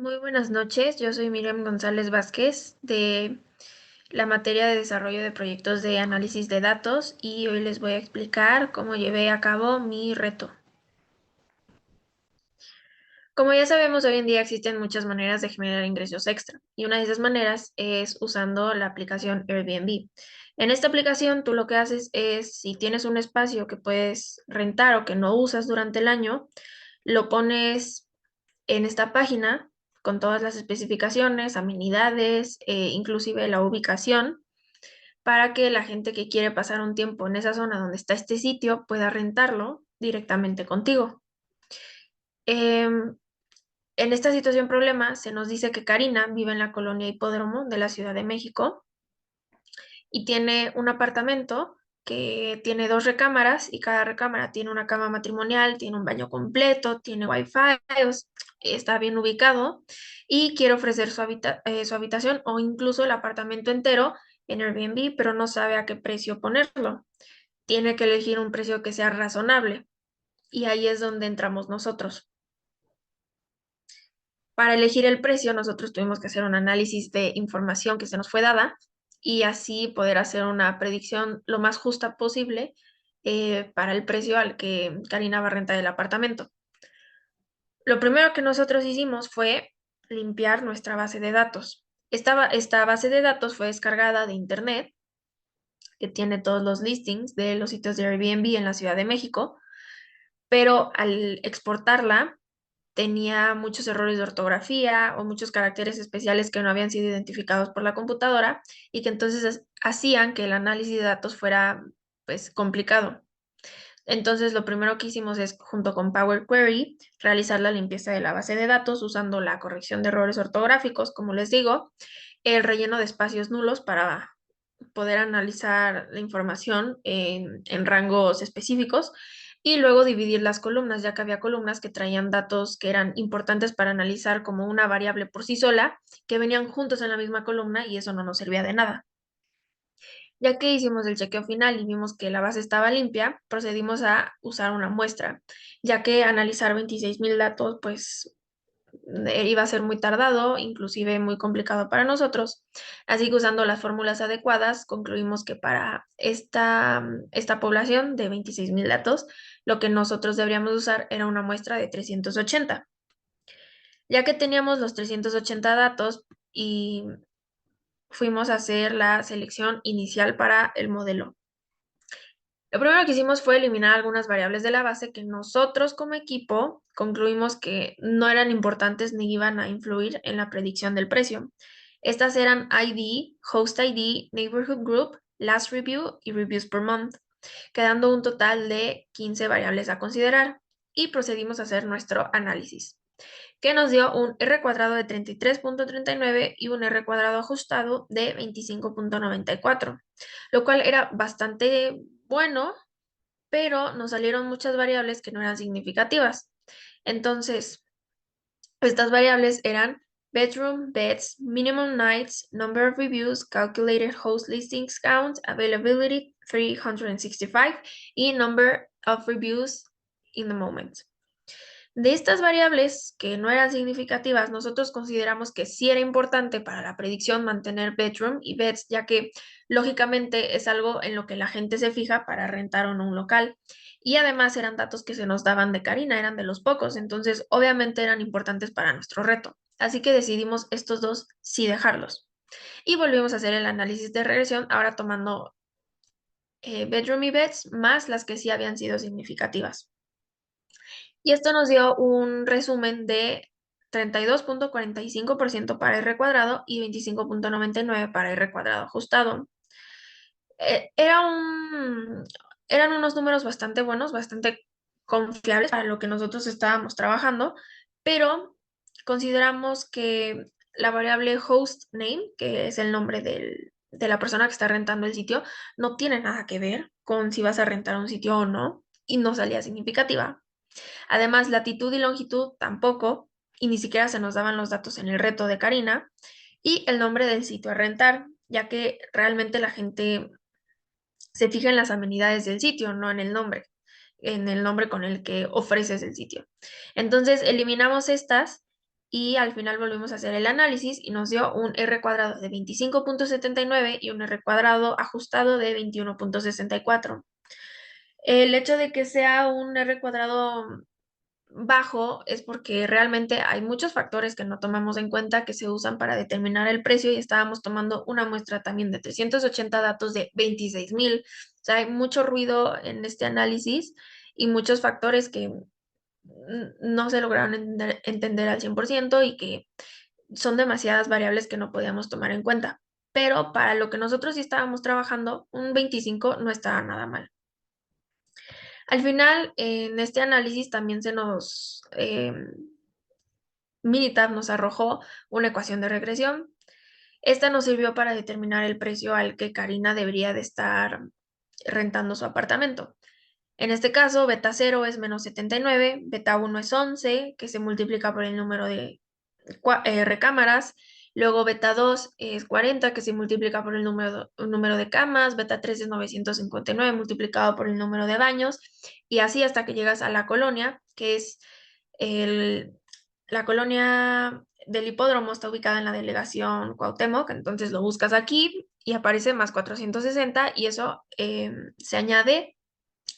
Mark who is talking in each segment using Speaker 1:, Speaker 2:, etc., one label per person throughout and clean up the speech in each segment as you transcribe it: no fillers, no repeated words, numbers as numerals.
Speaker 1: Muy buenas noches, yo soy Miriam González Vázquez de la materia de desarrollo de proyectos de análisis de datos y hoy les voy a explicar cómo llevé a cabo mi reto. Como ya sabemos, hoy en día existen muchas maneras de generar ingresos extra y una de esas maneras es usando la aplicación Airbnb. En esta aplicación tú lo que haces es, si tienes un espacio que puedes rentar o que no usas durante el año, lo pones en esta página con todas las especificaciones, amenidades, inclusive la ubicación, para que la gente que quiere pasar un tiempo en esa zona donde está este sitio pueda rentarlo directamente contigo. Em, en esta situación problema se nos dice que Karina vive en la colonia Hipódromo de la Ciudad de México y tiene un apartamento que tiene dos recámaras y cada recámara tiene una cama matrimonial, tiene un baño completo, tiene wifi, está bien ubicado y quiere ofrecer su habitación o incluso el apartamento entero en Airbnb, pero no sabe a qué precio ponerlo. Tiene que elegir un precio que sea razonable y ahí es donde entramos nosotros. Para elegir el precio, nosotros tuvimos que hacer un análisis de información que se nos fue dada y así poder hacer una predicción lo más justa posible para el precio al que Karina va a rentar el apartamento. Lo primero que nosotros hicimos fue limpiar nuestra base de datos. Esta base de datos fue descargada de internet, que tiene todos los listings de los sitios de Airbnb en la Ciudad de México, pero al exportarla tenía muchos errores de ortografía o muchos caracteres especiales que no habían sido identificados por la computadora y que entonces hacían que el análisis de datos fuera pues complicado. Entonces lo primero que hicimos es junto con Power Query realizar la limpieza de la base de datos usando la corrección de errores ortográficos, como les digo, el relleno de espacios nulos para poder analizar la información en rangos específicos y luego dividir las columnas, ya que había columnas que traían datos que eran importantes para analizar como una variable por sí sola, que venían juntos en la misma columna y eso no nos servía de nada. Ya que hicimos el chequeo final y vimos que la base estaba limpia, procedimos a usar una muestra, ya que analizar 26,000 datos, pues iba a ser muy tardado, inclusive muy complicado para nosotros. Así que usando las fórmulas adecuadas, concluimos que para esta población de 26,000 datos, lo que nosotros deberíamos usar era una muestra de 380. Ya que teníamos los 380 datos y fuimos a hacer la selección inicial para el modelo. Lo primero que hicimos fue eliminar algunas variables de la base que nosotros como equipo concluimos que no eran importantes ni iban a influir en la predicción del precio. Estas eran ID, Host ID, Neighborhood Group, Last Review y Reviews per Month, quedando un total de 15 variables a considerar y procedimos a hacer nuestro análisis, que nos dio un R cuadrado de 33,39 y un R cuadrado ajustado de 25,94, lo cual era bastante bueno, pero nos salieron muchas variables que no eran significativas. Entonces, estas variables eran bedroom, beds, minimum nights, number of reviews, calculated host listings count, availability 365 y number of reviews in the moment. De estas variables que no eran significativas, nosotros consideramos que sí era importante para la predicción mantener bedroom y beds, ya que lógicamente es algo en lo que la gente se fija para rentar o no un local. Y además eran datos que se nos daban de Karina, eran de los pocos, entonces obviamente eran importantes para nuestro reto. Así que decidimos estos dos sí dejarlos. Y volvimos a hacer el análisis de regresión, ahora tomando bedroom y beds más las que sí habían sido significativas. Y esto nos dio un resumen de 32,45% para R cuadrado y 25,99 para R cuadrado ajustado. Eh, era un, Eran unos números bastante buenos, bastante confiables para lo que nosotros estábamos trabajando, pero consideramos que la variable host name, que es el nombre de la persona que está rentando el sitio, no tiene nada que ver con si vas a rentar un sitio o no, y no salía significativa. Además, latitud y longitud tampoco, y ni siquiera se nos daban los datos en el reto de Karina, y el nombre del sitio a rentar, ya que realmente la gente se fija en las amenidades del sitio, no en el nombre con el que ofreces el sitio. Entonces, eliminamos estas y al final volvimos a hacer el análisis y nos dio un R cuadrado de 25.79 y un R cuadrado ajustado de 21.64. El hecho de que sea un R cuadrado bajo es porque realmente hay muchos factores que no tomamos en cuenta que se usan para determinar el precio y estábamos tomando una muestra también de 380 datos de 26,000. O sea, hay mucho ruido en este análisis y muchos factores que no se lograron entender al 100% y que son demasiadas variables que no podíamos tomar en cuenta. Pero para lo que nosotros sí estábamos trabajando, un 25 no estaba nada mal. Al final, en este análisis también Minitab nos arrojó una ecuación de regresión. Esta nos sirvió para determinar el precio al que Karina debería de estar rentando su apartamento. En este caso, beta 0 es menos 79, beta 1 es 11, que se multiplica por el número de recámaras. Luego beta 2 es 40, que se multiplica por el número de camas. Beta 3 es 959 multiplicado por el número de baños. Y así hasta que llegas a la colonia, que es la colonia del hipódromo, está ubicada en la delegación Cuauhtémoc. Entonces lo buscas aquí y aparece más 460 y eso se añade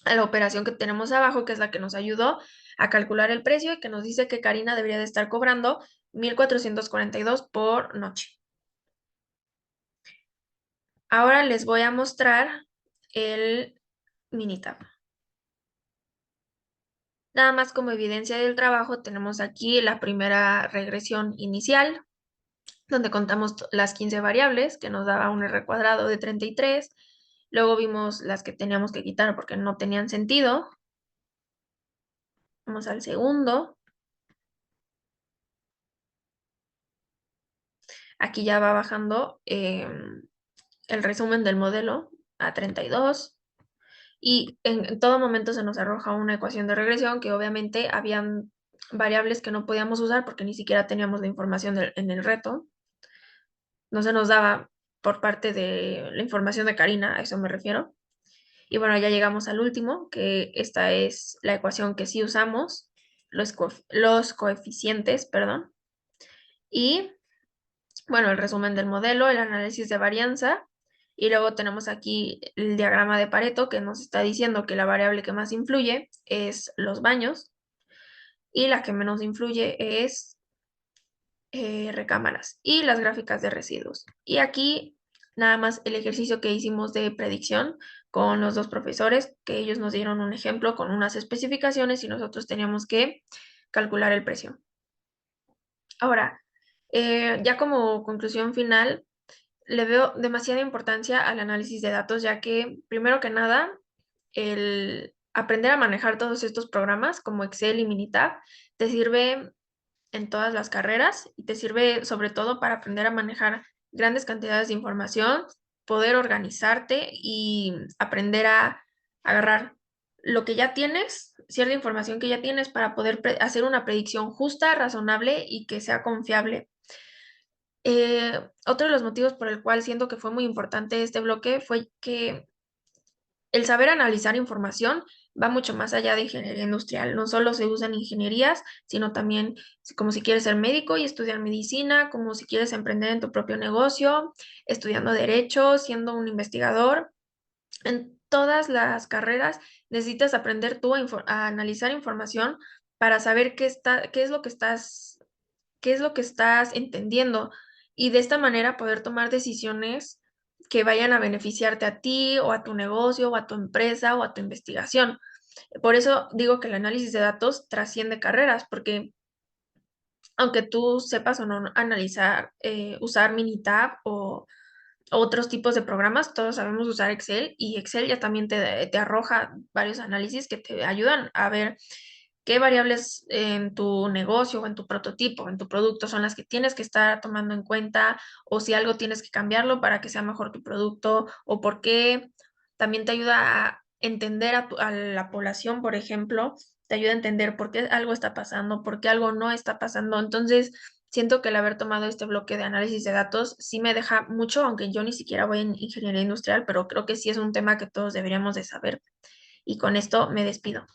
Speaker 1: a la operación que tenemos abajo, que es la que nos ayudó a calcular el precio y que nos dice que Karina debería de estar cobrando 1,442 por noche. Ahora les voy a mostrar el Minitab. Nada más como evidencia del trabajo, tenemos aquí la primera regresión inicial, donde contamos las 15 variables, que nos daba un R cuadrado de 33. Luego vimos las que teníamos que quitar porque no tenían sentido. Vamos al segundo. Aquí ya va bajando el resumen del modelo a 32 y en todo momento se nos arroja una ecuación de regresión que obviamente habían variables que no podíamos usar porque ni siquiera teníamos la información en el reto. No se nos daba por parte de la información de Karina, a eso me refiero. Y bueno, ya llegamos al último, que esta es la ecuación que sí usamos, los coeficientes, perdón. Y bueno, el resumen del modelo, el análisis de varianza, y luego tenemos aquí el diagrama de Pareto que nos está diciendo que la variable que más influye es los baños y la que menos influye es recámaras y las gráficas de residuos. Y aquí nada más el ejercicio que hicimos de predicción con los dos profesores, que ellos nos dieron un ejemplo con unas especificaciones y nosotros teníamos que calcular el precio. Ahora, ya como conclusión final, le veo demasiada importancia al análisis de datos, ya que, primero que nada, el aprender a manejar todos estos programas como Excel y Minitab te sirve en todas las carreras y te sirve sobre todo para aprender a manejar grandes cantidades de información, poder organizarte y aprender a agarrar lo que ya tienes, cierta información que ya tienes para poder hacer una predicción justa, razonable y que sea confiable. Otro de los motivos por el cual siento que fue muy importante este bloque fue que el saber analizar información va mucho más allá de ingeniería industrial. No solo se usan ingenierías, sino también como si quieres ser médico y estudiar medicina, como si quieres emprender en tu propio negocio, estudiando derecho, siendo un investigador. En todas las carreras necesitas aprender tú a analizar información para saber qué es lo que estás entendiendo y de esta manera poder tomar decisiones que vayan a beneficiarte a ti o a tu negocio o a tu empresa o a tu investigación. Por eso digo que el análisis de datos trasciende carreras, porque aunque tú sepas o no analizar, usar Minitab o otros tipos de programas, todos sabemos usar Excel y Excel ya también te arroja varios análisis que te ayudan a ver qué variables en tu negocio o en tu prototipo, en tu producto son las que tienes que estar tomando en cuenta o si algo tienes que cambiarlo para que sea mejor tu producto o por qué. También te ayuda a entender a la población, por ejemplo, te ayuda a entender por qué algo está pasando, por qué algo no está pasando. Entonces, siento que el haber tomado este bloque de análisis de datos sí me deja mucho, aunque yo ni siquiera voy en ingeniería industrial, pero creo que sí es un tema que todos deberíamos de saber. Y con esto me despido.